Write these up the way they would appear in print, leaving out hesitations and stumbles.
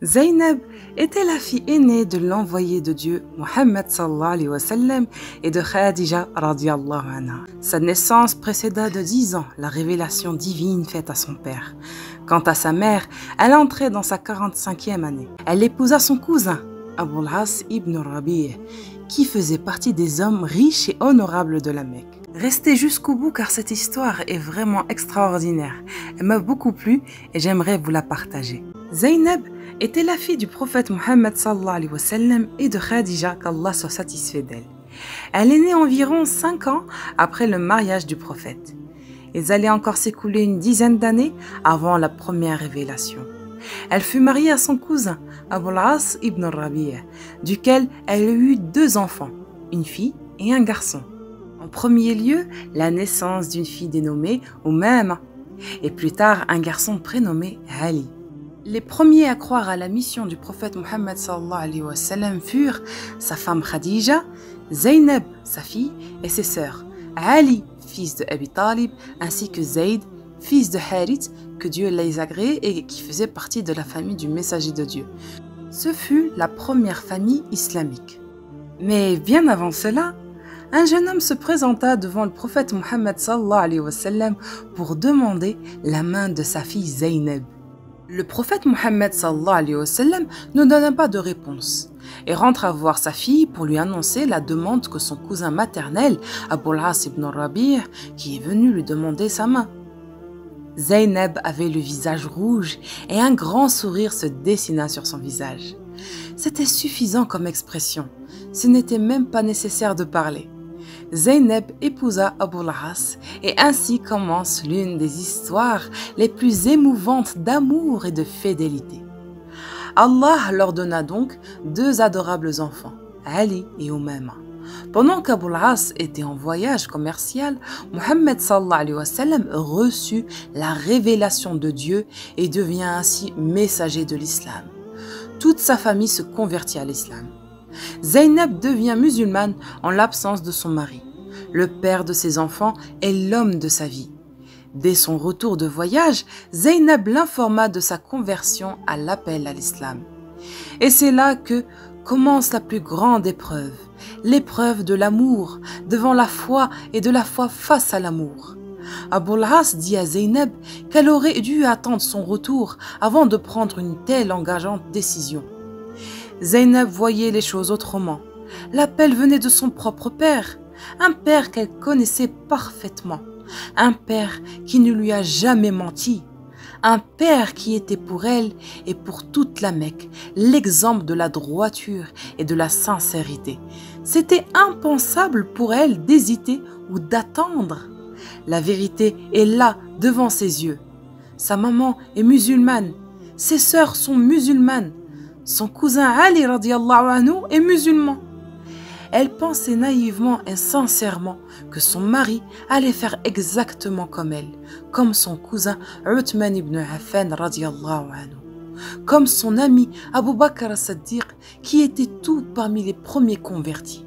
Zaynab était la fille aînée de l'envoyé de Dieu, Mohammed sallallahu alayhi wa sallam, et de Khadija radiyallahu anha. Sa naissance précéda de 10 ans la révélation divine faite à son père. Quant à sa mère, elle entrait dans sa 45e année. Elle épousa son cousin, Abul As ibn Rabi', qui faisait partie des hommes riches et honorables de la Mecque. Restez jusqu'au bout car cette histoire est vraiment extraordinaire. Elle m'a beaucoup plu et j'aimerais vous la partager. Zaynab était la fille du prophète Mohammed sallallahu alayhi wa sallam et de Khadija, qu'Allah soit satisfait d'elle. Elle est née environ 5 ans après le mariage du prophète. Il allait encore s'écouler une dizaine d'années avant la première révélation. Elle fut mariée à son cousin, Abul As ibn Rabi', duquel elle eut 2 enfants, une fille et un garçon. En premier lieu, la naissance d'une fille dénommée Umama, et plus tard un garçon prénommé Ali. Les premiers à croire à la mission du prophète Mohammed sallallahu alayhi wa sallam furent sa femme Khadija, Zaynab, sa fille, et ses sœurs, Ali, fils de Abi Talib, ainsi que Zayd, fils de Harith, que Dieu les agréé et qui faisait partie de la famille du messager de Dieu. Ce fut la première famille islamique. Mais bien avant cela, un jeune homme se présenta devant le prophète Mohammed sallallahu alayhi wa sallam pour demander la main de sa fille Zaynab. Le prophète Mohammed sallallahu alayhi wa sallam ne donna pas de réponse et rentra voir sa fille pour lui annoncer la demande que son cousin maternel, Abul As ibn Rabi', qui est venu lui demander sa main. Zaynab avait le visage rouge et un grand sourire se dessina sur son visage. C'était suffisant comme expression, ce n'était même pas nécessaire de parler. Zaynab épousa Abul As et ainsi commence l'une des histoires les plus émouvantes d'amour et de fidélité. Allah leur donna donc 2 adorables enfants, Ali et Umama. Pendant qu'Abul As était en voyage commercial, Mohammed sallallahu alayhi wa sallam reçut la révélation de Dieu et devient ainsi messager de l'islam. Toute sa famille se convertit à l'islam. Zaynab devient musulmane en l'absence de son mari. Le père de ses enfants est l'homme de sa vie. Dès son retour de voyage, Zaynab l'informa de sa conversion à l'appel à l'islam. Et c'est là que commence la plus grande épreuve, l'épreuve de l'amour devant la foi et de la foi face à l'amour. Abul As dit à Zaynab qu'elle aurait dû attendre son retour avant de prendre une telle engageante décision. Zaynab voyait les choses autrement. L'appel venait de son propre père, un père qu'elle connaissait parfaitement, un père qui ne lui a jamais menti, un père qui était pour elle et pour toute la Mecque l'exemple de la droiture et de la sincérité. C'était impensable pour elle d'hésiter ou d'attendre. La vérité est là devant ses yeux. Sa maman est musulmane, ses sœurs sont musulmanes, son cousin Ali radiyallahu anhu est musulman. Elle pensait naïvement et sincèrement que son mari allait faire exactement comme elle, comme son cousin Uthman ibn Affan radiyallahu anhu, comme son ami Abu Bakr as-Siddiq qui était tout parmi les premiers convertis.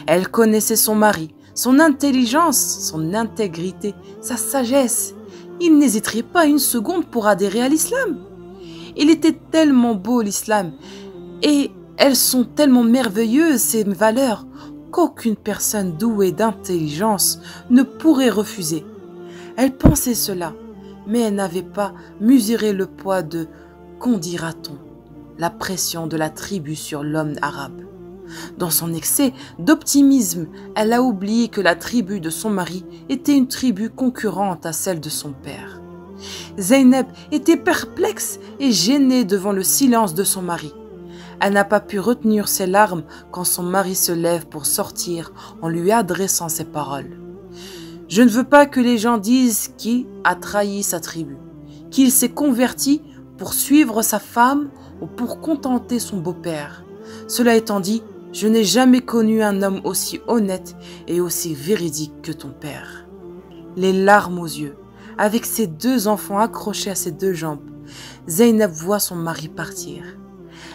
Elle connaissait son mari, son intelligence, son intégrité, sa sagesse. Il n'hésiterait pas une seconde pour adhérer à l'islam. Il était tellement beau l'islam et elles sont tellement merveilleuses ces valeurs qu'aucune personne douée d'intelligence ne pourrait refuser. Elle pensait cela, mais elle n'avait pas mesuré le poids de « qu'en dira-t-on » la pression de la tribu sur l'homme arabe. Dans son excès d'optimisme, elle a oublié que la tribu de son mari était une tribu concurrente à celle de son père. Zaynab était perplexe et gênée devant le silence de son mari. Elle n'a pas pu retenir ses larmes quand son mari se lève pour sortir en lui adressant ces paroles. « Je ne veux pas que les gens disent qu'il a trahi sa tribu, qu'il s'est converti pour suivre sa femme ou pour contenter son beau-père. Cela étant dit, je n'ai jamais connu un homme aussi honnête et aussi véridique que ton père. » Les larmes aux yeux, avec ses 2 enfants accrochés à ses 2 jambes, Zaynab voit son mari partir.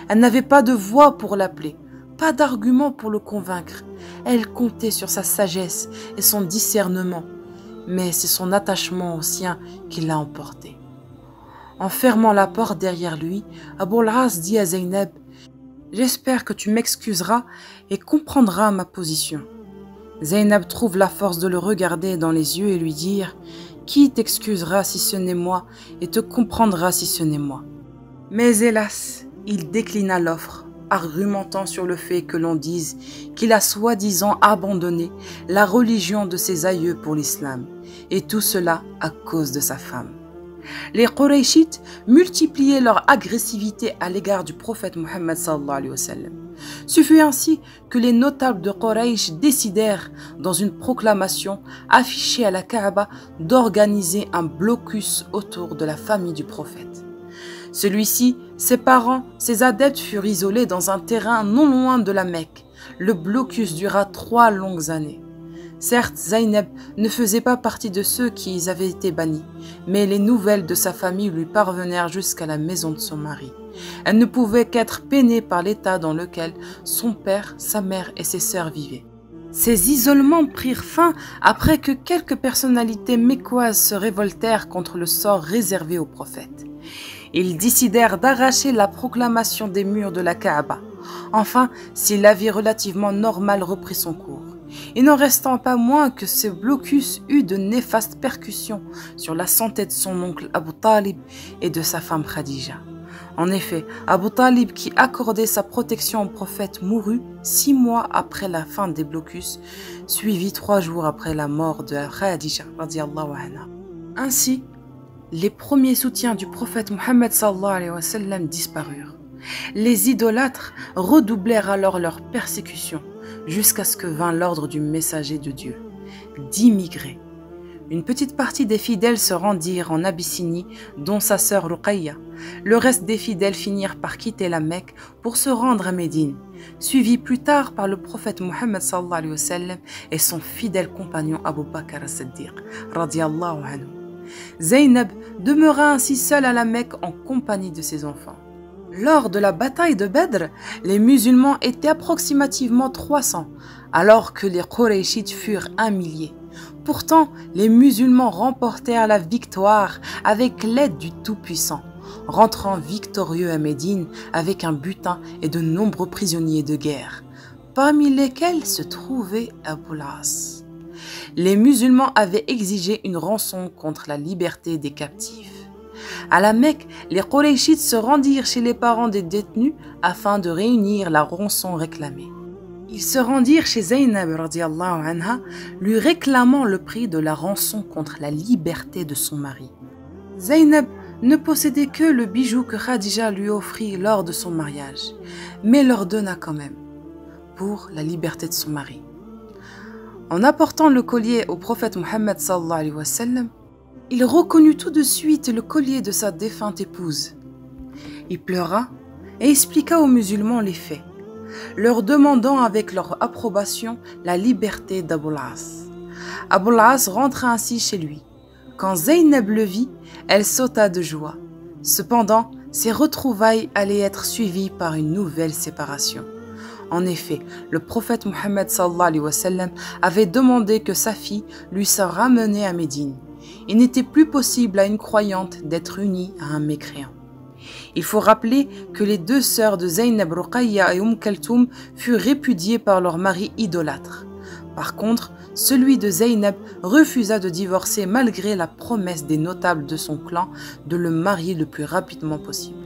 Elle n'avait pas de voix pour l'appeler, pas d'argument pour le convaincre. Elle comptait sur sa sagesse et son discernement, mais c'est son attachement au sien qui l'a emporté. En fermant la porte derrière lui, Abu al-As dit à Zaynab: « J'espère que tu m'excuseras et comprendras ma position. » Zaynab trouve la force de le regarder dans les yeux et lui dire: « Qui t'excusera si ce n'est moi et te comprendra si ce n'est moi ?» Mais hélas, il déclina l'offre, argumentant sur le fait que l'on dise qu'il a soi-disant abandonné la religion de ses aïeux pour l'islam, et tout cela à cause de sa femme. Les Qurayshites multipliaient leur agressivité à l'égard du prophète Mohammed sallallahu alayhi wa sallam. Ce fut ainsi que les notables de Quraysh décidèrent, dans une proclamation affichée à la Kaaba, d'organiser un blocus autour de la famille du prophète. Celui-ci, ses parents, ses adeptes furent isolés dans un terrain non loin de la Mecque. Le blocus dura 3 longues années. Certes, Zaynab ne faisait pas partie de ceux qui avaient été bannis, mais les nouvelles de sa famille lui parvenèrent jusqu'à la maison de son mari. Elle ne pouvait qu'être peinée par l'état dans lequel son père, sa mère et ses sœurs vivaient. Ces isolements prirent fin après que quelques personnalités mécoises se révoltèrent contre le sort réservé au prophète. Ils décidèrent d'arracher la proclamation des murs de la Kaaba. Enfin, si la vie relativement normale reprit son cours, il n'en restant pas moins que ce blocus eut de néfastes percussions sur la santé de son oncle Abu Talib et de sa femme Khadija. En effet, Abu Talib, qui accordait sa protection au prophète, mourut 6 mois après la fin des blocus, suivi 3 jours après la mort de Khadija radiyallahu anha. Ainsi, les premiers soutiens du prophète Mohammed sallallahu alayhi wa sallam disparurent. Les idolâtres redoublèrent alors leur persécution jusqu'à ce que vint l'ordre du messager de Dieu d'immigrer. Une petite partie des fidèles se rendirent en Abyssinie, dont sa sœur Ruqayya. Le reste des fidèles finirent par quitter la Mecque pour se rendre à Médine, suivis plus tard par le prophète Mohammed sallallahu alayhi wa sallam et son fidèle compagnon Abu Bakr as-Siddiq radiyallahu anhu. Zaynab demeura ainsi seule à la Mecque en compagnie de ses enfants. Lors de la bataille de Badr, les musulmans étaient approximativement 300, alors que les Qurayshites furent 1 millier. Pourtant, les musulmans remportèrent la victoire avec l'aide du Tout-Puissant, rentrant victorieux à Médine avec un butin et de nombreux prisonniers de guerre, parmi lesquels se trouvait Abu al-As. Les musulmans avaient exigé une rançon contre la liberté des captifs. À la Mecque, les Qurayshites se rendirent chez les parents des détenus afin de réunir la rançon réclamée. Ils se rendirent chez Zaynab radiyallahu anha, lui réclamant le prix de la rançon contre la liberté de son mari. Zaynab ne possédait que le bijou que Khadija lui offrit lors de son mariage, mais leur donna quand même, pour la liberté de son mari. En apportant le collier au prophète Mohammed sallallahu alayhi wa sallam, il reconnut tout de suite le collier de sa défunte épouse. Il pleura et expliqua aux musulmans les faits, leur demandant avec leur approbation la liberté d'Abu al-As. Abu al-As rentra ainsi chez lui. Quand Zaynab le vit, elle sauta de joie. Cependant, ces retrouvailles allaient être suivies par une nouvelle séparation. En effet, le prophète Mohammed sallallahu alayhi wa sallam avait demandé que sa fille lui soit ramenée à Médine. Il n'était plus possible à une croyante d'être unie à un mécréant. Il faut rappeler que les 2 sœurs de Zaynab, Ruqayya et Kaltoum furent répudiées par leur mari idolâtre. Par contre, celui de Zaynab refusa de divorcer malgré la promesse des notables de son clan de le marier le plus rapidement possible.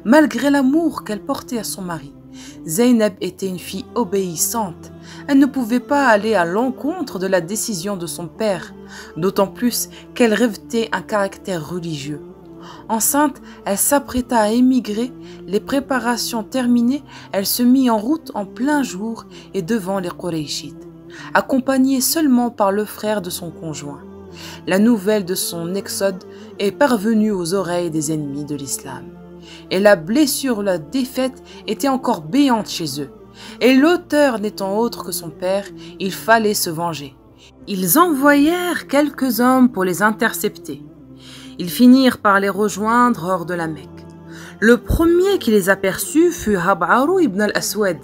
Malgré l'amour qu'elle portait à son mari, Zaynab était une fille obéissante. Elle ne pouvait pas aller à l'encontre de la décision de son père, d'autant plus qu'elle revêtait un caractère religieux. Enceinte, elle s'apprêta à émigrer. Les préparations terminées, elle se mit en route en plein jour et devant les Qurayshites, accompagnée seulement par le frère de son conjoint. La nouvelle de son exode est parvenue aux oreilles des ennemis de l'islam. Et la blessure, la défaite était encore béante chez eux. Et l'auteur n'étant autre que son père, il fallait se venger. Ils envoyèrent quelques hommes pour les intercepter. Ils finirent par les rejoindre hors de la Mecque. Le premier qui les aperçut fut Hab'aru ibn al-Aswad,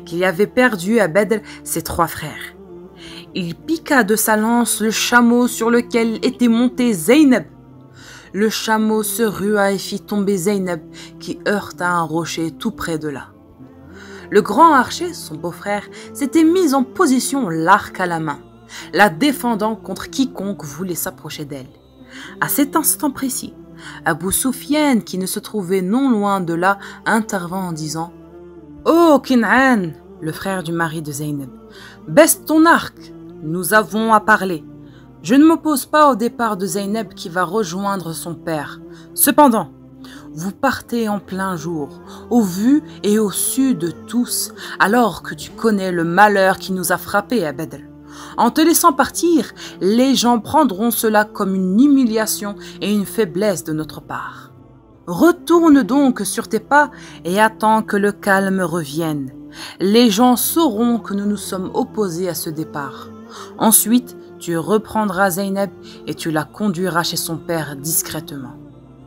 qui avait perdu à Badr ses 3 frères. Il piqua de sa lance le chameau sur lequel était monté Zaynab. Le chameau se rua et fit tomber Zeynep qui heurta un rocher tout près de là. Le grand archer, son beau-frère, s'était mis en position, l'arc à la main, la défendant contre quiconque voulait s'approcher d'elle. À cet instant précis, Abou Soufiane, qui ne se trouvait non loin de là, intervint en disant « Oh Kin'an, le frère du mari de Zeynep, baisse ton arc, nous avons à parler. Je ne m'oppose pas au départ de Zeynep qui va rejoindre son père. Cependant, vous partez en plein jour, au vu et au su de tous, alors que tu connais le malheur qui nous a frappés à Badr. En te laissant partir, les gens prendront cela comme une humiliation et une faiblesse de notre part. Retourne donc sur tes pas et attends que le calme revienne. Les gens sauront que nous nous sommes opposés à ce départ. Ensuite, tu reprendras Zeynep et tu la conduiras chez son père discrètement. »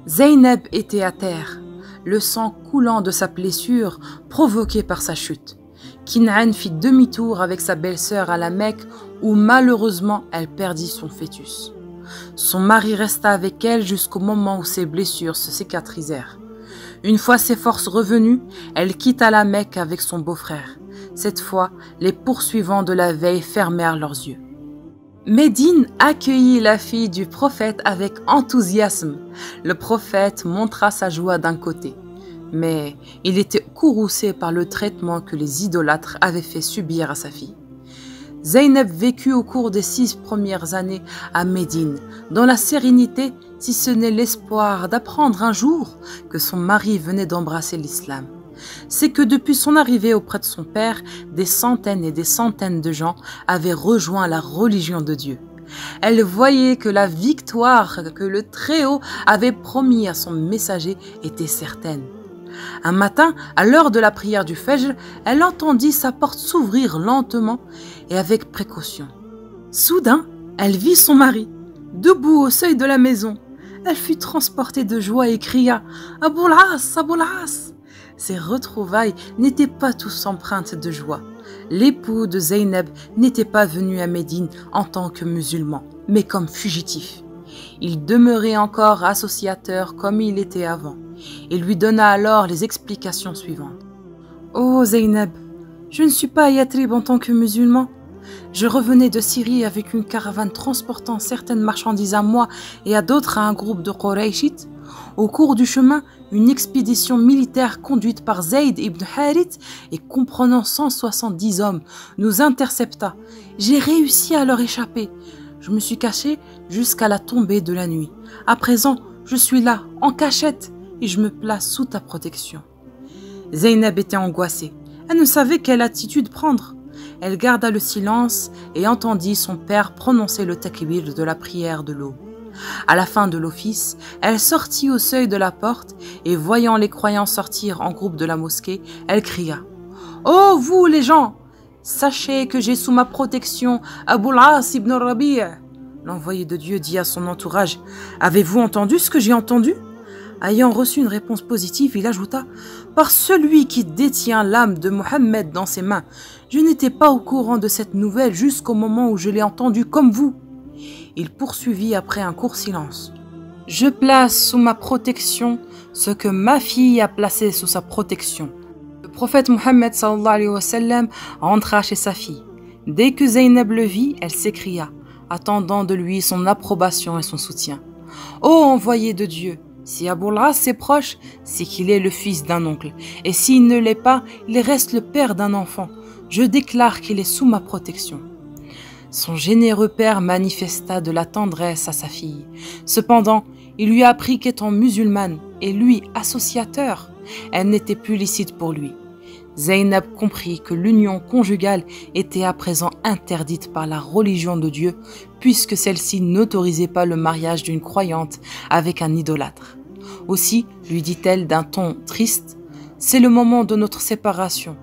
Zeynep était à terre, le sang coulant de sa blessure provoquée par sa chute. Kin'an fit demi-tour avec sa belle-sœur à la Mecque où malheureusement elle perdit son fœtus. Son mari resta avec elle jusqu'au moment où ses blessures se cicatrisèrent. Une fois ses forces revenues, elle quitta la Mecque avec son beau-frère. Cette fois, les poursuivants de la veille fermèrent leurs yeux. Médine accueillit la fille du prophète avec enthousiasme. Le prophète montra sa joie d'un côté, mais il était courroucé par le traitement que les idolâtres avaient fait subir à sa fille. Zeynep vécut au cours des 6 premières années à Médine, dans la sérénité, si ce n'est l'espoir d'apprendre un jour que son mari venait d'embrasser l'islam. C'est que depuis son arrivée auprès de son père, des centaines et des centaines de gens avaient rejoint la religion de Dieu. Elle voyait que la victoire que le Très-Haut avait promis à son messager était certaine. Un matin, à l'heure de la prière du Fajr, elle entendit sa porte s'ouvrir lentement et avec précaution. Soudain, elle vit son mari, debout au seuil de la maison. Elle fut transportée de joie et cria « Aboul As, Aboul As !» Ces retrouvailles n'étaient pas tous empreintes de joie. L'époux de Zeynep n'était pas venu à Médine en tant que musulman, mais comme fugitif. Il demeurait encore associateur comme il était avant. Il lui donna alors les explications suivantes. « Oh Zeynep, je ne suis pas à Yatrib en tant que musulman. Je revenais de Syrie avec une caravane transportant certaines marchandises à moi et à d'autres à un groupe de Qurayshites. Au cours du chemin, une expédition militaire conduite par Zayd ibn Harith et comprenant 170 hommes nous intercepta. J'ai réussi à leur échapper. Je me suis caché jusqu'à la tombée de la nuit. À présent, je suis là, en cachette, et je me place sous ta protection. » Zeynep était angoissée. Elle ne savait quelle attitude prendre. Elle garda le silence et entendit son père prononcer le takbir de la prière de l'aube. À la fin de l'office, elle sortit au seuil de la porte et voyant les croyants sortir en groupe de la mosquée, elle cria « Oh vous les gens, sachez que j'ai sous ma protection Aboul As ibn Rabi'. » L'envoyé de Dieu dit à son entourage « Avez-vous entendu ce que j'ai entendu ?» Ayant reçu une réponse positive, il ajouta « Par celui qui détient l'âme de Mohammed dans ses mains, je n'étais pas au courant de cette nouvelle jusqu'au moment où je l'ai entendue comme vous. » Il poursuivit après un court silence. « Je place sous ma protection ce que ma fille a placé sous sa protection. » Le prophète Mohammed sallallahu alayhi wa sallam rentra chez sa fille. Dès que Zeynep le vit, elle s'écria, attendant de lui son approbation et son soutien. « Ô envoyé de Dieu, si Aboul As est proche, c'est qu'il est le fils d'un oncle, et s'il ne l'est pas, il reste le père d'un enfant. Je déclare qu'il est sous ma protection. » Son généreux père manifesta de la tendresse à sa fille. Cependant, il lui apprit qu'étant musulmane, et lui associateur, elle n'était plus licite pour lui. Zeynep comprit que l'union conjugale était à présent interdite par la religion de Dieu, puisque celle-ci n'autorisait pas le mariage d'une croyante avec un idolâtre. Aussi, lui dit-elle d'un ton triste, « C'est le moment de notre séparation. »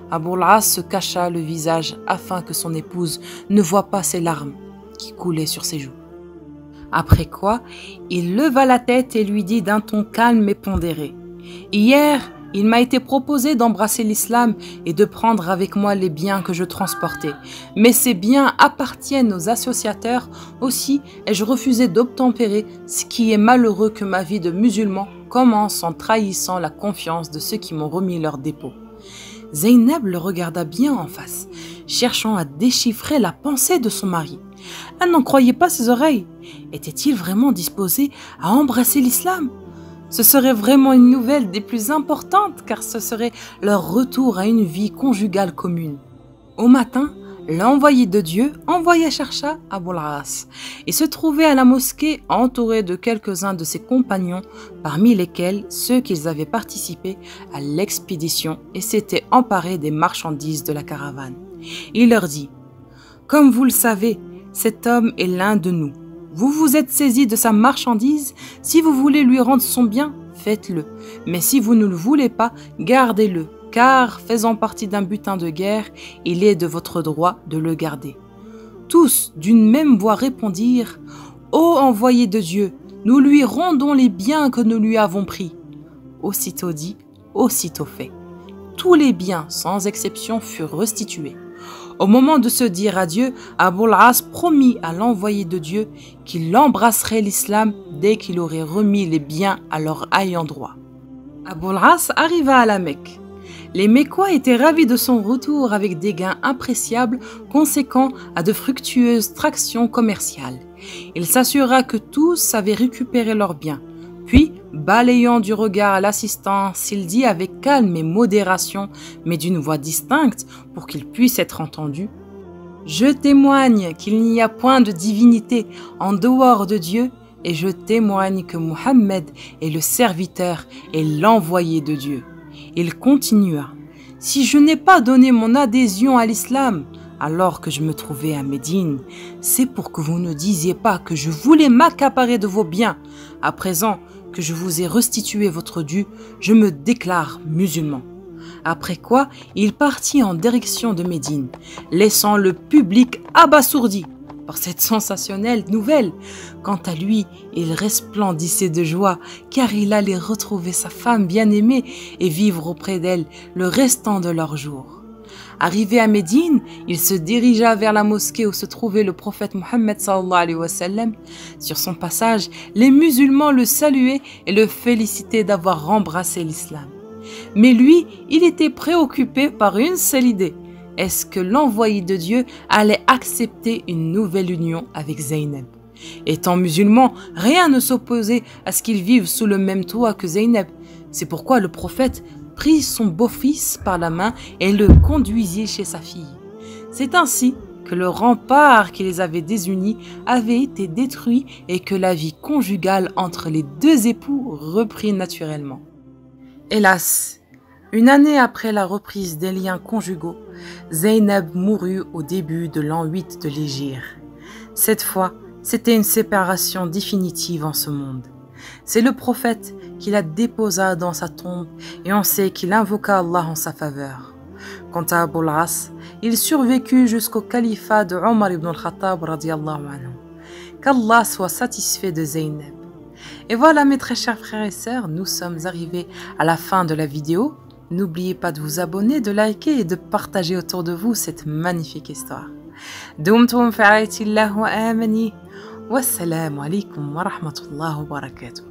Aboul As se cacha le visage afin que son épouse ne voie pas ses larmes qui coulaient sur ses joues. Après quoi, il leva la tête et lui dit d'un ton calme et pondéré, « Hier, Il m'a été proposé d'embrasser l'islam et de prendre avec moi les biens que je transportais. Mais ces biens appartiennent aux associateurs. Aussi ai-je refusé d'obtempérer, ce qui est malheureux que ma vie de musulman commence en trahissant la confiance de ceux qui m'ont remis leur dépôt. Zeynep le regarda bien en face, cherchant à déchiffrer la pensée de son mari. Elle n'en croyait pas ses oreilles. Était-il vraiment disposé à embrasser l'islam ? Ce serait vraiment une nouvelle des plus importantes car ce serait leur retour à une vie conjugale commune. Au matin, l'envoyé de Dieu envoya chercher Aboul As et se trouvait à la mosquée entouré de quelques-uns de ses compagnons, parmi lesquels ceux qui avaient participé à l'expédition et s'étaient emparés des marchandises de la caravane. Il leur dit « Comme vous le savez, cet homme est l'un de nous. Vous vous êtes saisis de sa marchandise, si vous voulez lui rendre son bien, faites-le. Mais si vous ne le voulez pas, gardez-le, car, faisant partie d'un butin de guerre, il est de votre droit de le garder. » Tous, d'une même voix, répondirent « Ô envoyé de Dieu, nous lui rendons les biens que nous lui avons pris. » Aussitôt dit, aussitôt fait. Tous les biens, sans exception, furent restitués. Au moment de se dire adieu, Aboul As promit à l'envoyé de Dieu qu'il embrasserait l'islam dès qu'il aurait remis les biens à leur ayant droit. Aboul As arriva à la Mecque. Les Mécois étaient ravis de son retour avec des gains appréciables conséquents à de fructueuses tractions commerciales. Il s'assura que tous avaient récupéré leurs biens. Puis, balayant du regard l'assistance, il dit avec calme et modération, mais d'une voix distincte pour qu'il puisse être entendu: « Je témoigne qu'il n'y a point de divinité en dehors de Dieu, et je témoigne que Mohammed est le serviteur et l'envoyé de Dieu. » Il continua: « Si je n'ai pas donné mon adhésion à l'islam, alors que je me trouvais à Médine, c'est pour que vous ne disiez pas que je voulais m'accaparer de vos biens. À présent que je vous ai restitué votre dû, je me déclare musulman. » Après quoi, il partit en direction de Médine, laissant le public abasourdi par cette sensationnelle nouvelle. Quant à lui, il resplendissait de joie, car il allait retrouver sa femme bien-aimée et vivre auprès d'elle le restant de leurs jours. Arrivé à Médine, il se dirigea vers la mosquée où se trouvait le prophète Mohammed sallallahu alayhi wa sallam. Sur son passage, les musulmans le saluaient et le félicitaient d'avoir embrassé l'islam. Mais lui, il était préoccupé par une seule idée. Est-ce que l'envoyé de Dieu allait accepter une nouvelle union avec Zeynep? Étant musulman, rien ne s'opposait à ce qu'ils vivent sous le même toit que Zeynep. C'est pourquoi le prophète prit son beau-fils par la main et le conduisit chez sa fille. C'est ainsi que le rempart qui les avait désunis avait été détruit et que la vie conjugale entre les deux époux reprit naturellement. Hélas, une année après la reprise des liens conjugaux, Zeynep mourut au début de l'an 8 de l'Hégire. Cette fois, c'était une séparation définitive en ce monde. C'est le prophète qui la déposa dans sa tombe et on sait qu'il invoqua Allah en sa faveur. Quant à Aboul As, il survécut jusqu'au califat de Omar ibn al-Khattab radiyallahu anhu. Qu'Allah soit satisfait de Zeynep. Et voilà mes très chers frères et sœurs, nous sommes arrivés à la fin de la vidéo. N'oubliez pas de vous abonner, de liker et de partager autour de vous cette magnifique histoire. Dumtum fi ayati Allah wa amani. Wassalamu alaikum wa rahmatullahi wa barakatuh.